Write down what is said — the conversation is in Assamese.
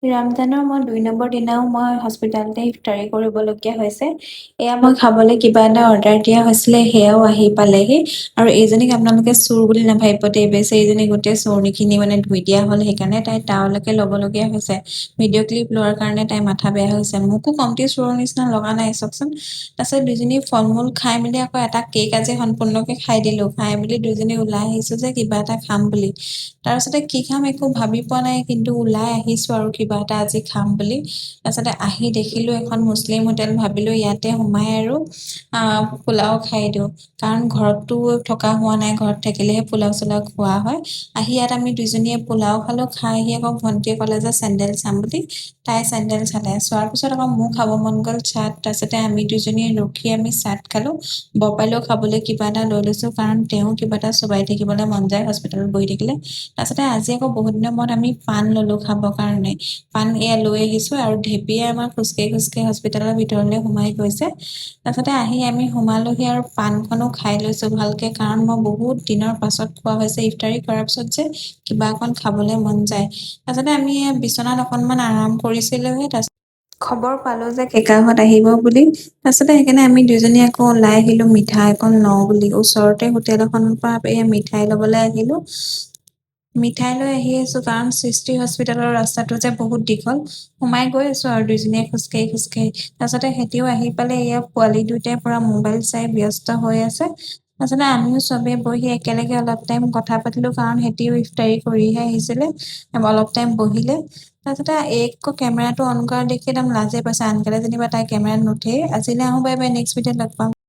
ৰমজানৰ মই ২ নম্বৰ দিনাও মই হস্পিটালতে ইফতাৰী কৰিবলগীয়া হৈছে। এয়া মই খাবলৈ কিবা এটা অৰ্ডাৰ দিয়া হৈছিলে, সেয়াও আহি পালেহি। আৰু এইজনীক আপোনালোকে চোৰ বুলি নাভাবিব দেই, বেচেৰীজনী এইজনী গোটেই চুৰ্ণীখিনি মানে ধুই দিয়া হ'ল, সেইকাৰণে তাই তাৱলৈকে ল'বলগীয়া হৈছে। ভিডিঅ' ক্লিপ লোৱাৰ কাৰণে তাইৰ মাথা বেয়া হৈছে। মোকো কমটি চোৰৰ নিচিনা লগা নাই চাওকচোন। তাৰপিছত দুইজনী ফল-মূল খাই মেলি আকৌ এটা কেক আজি সম্পূৰ্ণকে খাই দিলো। খাই মেলি দুইজনী ওলাই আহিছো যে কিবা এটা খাম বুলি। তাৰপিছতে কি খাম একো ভাবি পোৱা নাই, কিন্তু ওলাই আহিছো আৰু কিবা এটা আজি খাম বুলি। তাৰপিছতে আহি দেখিলো এখন মুছলিম হোটেল, ভাবিলো ইয়াতে সোমাই আৰু পোলাও খাই দিওঁ। কাৰণ ঘৰততো থকা হোৱা নাই, ঘৰত থাকিলেহে পোলাও-চোলাও খোৱা হয়। আহি ইয়াত আমি দুইজনীয়ে পোলাও খালো, খাই আহি আকৌ ভন্টিয়ে ক'লে যে চেন্দেল চাম বুলি, তাই চেন্দেল চালে। চোৱাৰ পিছত আকৌ মোৰ খাব মন গ'ল চাট, তাৰপিছতে আমি দুইজনীয়ে ৰখি আমি চাট খালো। বৰপাইলেও খাবলৈ কিবা এটা লৈ লৈছো, কাৰণ তেওঁ কিবা এটা চোবাই থাকিবলৈ মন যায় হস্পিটেলত বহি থাকিলে। তাৰপিছতে আজি আকৌ বহুত দিনৰ মূৰত আমি পাণ ললো খাবৰ কাৰণে। পাণ এয়া লৈ আহিছো, আৰু ঢেপীয়ে আমাৰ খোজকাঢ়ি খোজকাঢ়ি হস্পিটেলৰ ভিতৰলৈ সোমাই গৈছে। তাৰপিছতে আহি আমি সোমালোহি আৰু পাণখনো খাই লৈছো ভালকে, কাৰণ মই বহুত দিনৰ পাছত খোৱা হৈছে। ইফতাৰী কৰাৰ পিছত যে কিবা অকন খাবলৈ মন যায়। তাৰপিছতে আমি বিচনাত অকনমান আৰাম কৰিছিলোহে, তাৰপিছত খবৰ পালো যে কেকাহঁত আহিব বুলি। তাৰপিছতে সেইকাৰণে আমি দুইজনী আকৌ ওলাই আহিলো মিঠাই অকন লওঁ বুলি। ওচৰতে হোটেল এখনৰ পৰা মিঠাই লবলৈ আহিলো। মিঠাই লৈ আহি আছো, কাৰণ সৃষ্টি হস্পিটেলৰ ৰাস্তাটো যে বহুত দীঘল। সোমাই গৈ আছো আৰু দুইজনীয়ে খোজকাঢ়ি খোজকাঢ়ি। তাৰপিছতে সেতিও আহি পালে, এয়া পোৱালি দুইটাই পুৰা মোবাইল চাই ব্যস্ত হৈ আছে। তাৰপিছতে আমিও চবে বহি একেলগে অলপ টাইম কথা পাতিলো, কাৰণ সেতিও ইফতাৰী কৰিহে আহিছিলে। অলপ টাইম বহিলে। তাৰপিছতে এইক আকৌ কেমেৰাটো অন কৰা দেখি একদম লাজে পাইছে, আনকালে যেনিবা তাই কেমেৰাত নুঠেই। আজিলে আহো, বাই বাই, নেক্সট ভিডিঅ'ত লগ পাম।